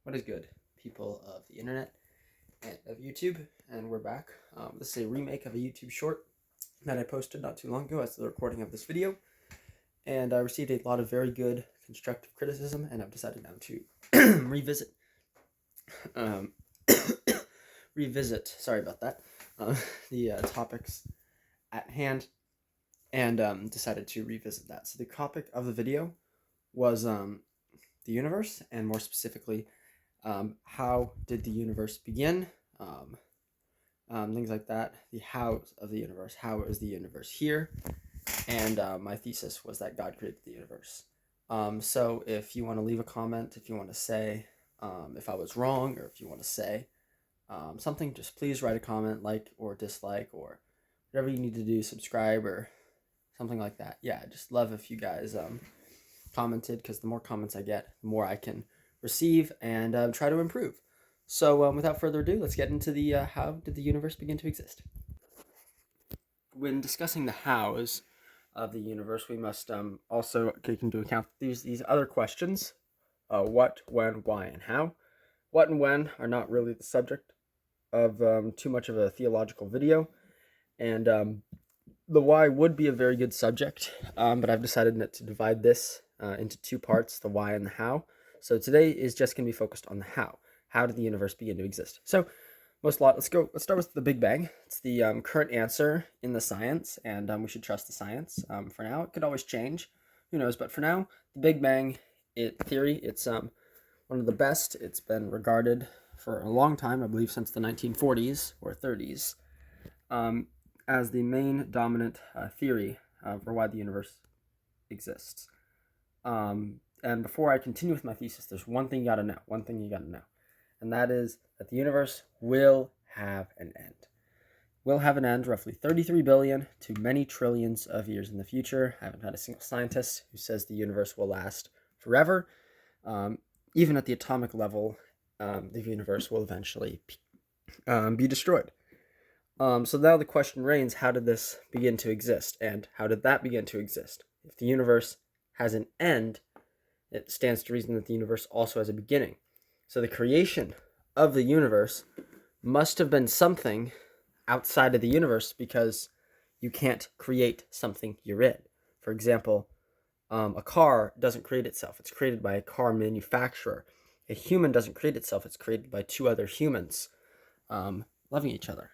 What is good, people of the internet and of YouTube? And we're back. This is a remake of a YouTube short that I posted not too long ago as the recording of this video. And I received a lot of very good constructive criticism, and I've decided now to sorry about that, the topics at hand, and decided to revisit that. So the topic of the video was the universe, and more specifically, how did the universe begin? Things like that. The hows of the universe. How is the universe here? And my thesis was that God created the universe. So if you want to leave a comment, if you want to say if I was wrong, or if you want to say something, just please write a comment, like or dislike, or whatever you need to do, subscribe or something like that. Yeah, just love if you guys commented, because the more comments I get, the more I can receive and try to improve. So without further ado, let's get into the how did the universe begin to exist. When discussing the hows of the universe, we must also take into account these other questions: what, when, why, and how. What and when are not really the subject of too much of a theological video, and the why would be a very good subject, but I've decided to divide this into two parts, the why and the how. So today is just going to be focused on the how. How did the universe begin to exist? So let's start with the Big Bang. It's the current answer in the science, and we should trust the science. For now, it could always change, who knows? But for now, the Big Bang theory, it's one of the best. It's been regarded for a long time, I believe since the 1940s or 30s, as the main dominant theory for why the universe exists. And before I continue with my thesis, there's one thing you gotta know, and that is that the universe will have an end. Will have an end roughly 33 billion to many trillions of years in the future. I haven't had a single scientist who says the universe will last forever. Even at the atomic level, the universe will eventually be destroyed. So now the question reigns, how did this begin to exist? And how did that begin to exist? If the universe has an end, it stands to reason that the universe also has a beginning. So the creation of the universe must have been something outside of the universe, because you can't create something you're in. For example, a car doesn't create itself. It's created by a car manufacturer. A human doesn't create itself. It's created by two other humans loving each other.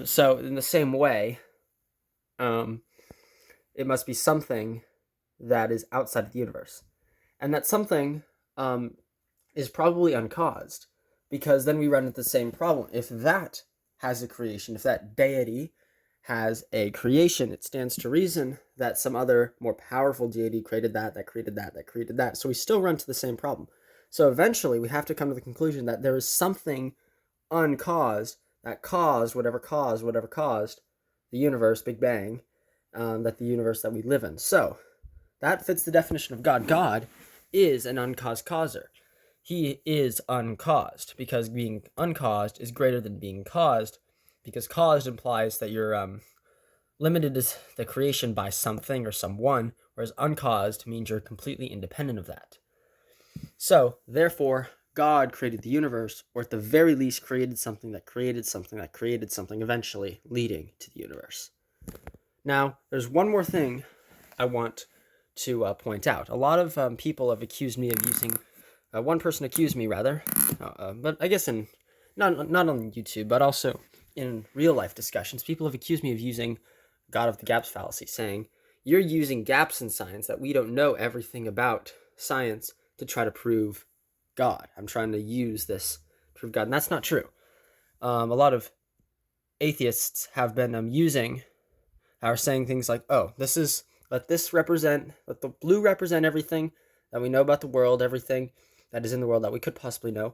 So in the same way, it must be something that is outside of the universe. And that something is probably uncaused, because then we run into the same problem. If that has a creation, if that deity has a creation, it stands to reason that some other more powerful deity created that created that, that created that. So we still run to the same problem. So eventually we have to come to the conclusion that there is something uncaused that caused whatever caused the universe, Big Bang, that the universe that we live in. So that fits the definition of God. God is an uncaused causer. He is uncaused, because being uncaused is greater than being caused, because caused implies that you're limited to the creation by something or someone, whereas uncaused means you're completely independent of that. So, therefore, God created the universe, or at the very least created something that created something that created something, eventually leading to the universe. Now, there's one more thing I want to point out. A lot of people have accused me of using, one person accused me rather, but I guess not on YouTube, but also in real life discussions, people have accused me of using God of the gaps fallacy, saying, you're using gaps in science, that we don't know everything about science, to try to prove God. I'm trying to use this to prove God, and that's not true. A lot of atheists have been are saying things like, oh, let the blue represent everything that we know about the world, everything that is in the world that we could possibly know,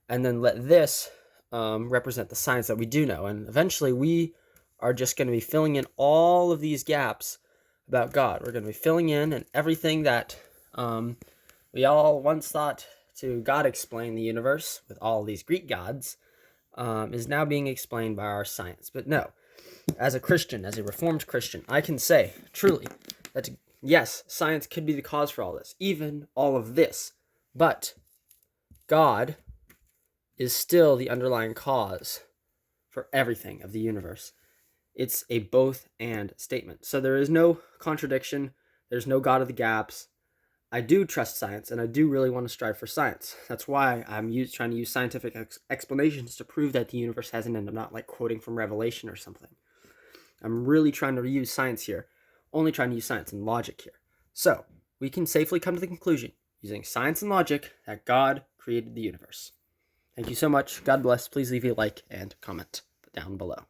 and then let this represent the science that we do know. And eventually we are just going to be filling in all of these gaps about God. We're going to be filling in, and everything that we all once thought to God explain the universe with all these Greek gods is now being explained by our science. But no, as a Christian, as a Reformed Christian, I can say truly that yes, science could be the cause for all this, even all of this. But God is still the underlying cause for everything of the universe. It's a both and statement. So there is no contradiction. There's no God of the gaps. I do trust science, and I do really want to strive for science. That's why I'm trying to use scientific explanations to prove that the universe has an end. I'm not like quoting from Revelation or something. I'm really trying to use science here, only trying to use science and logic here. So we can safely come to the conclusion, using science and logic, that God created the universe. Thank you so much. God bless. Please leave a like and comment down below.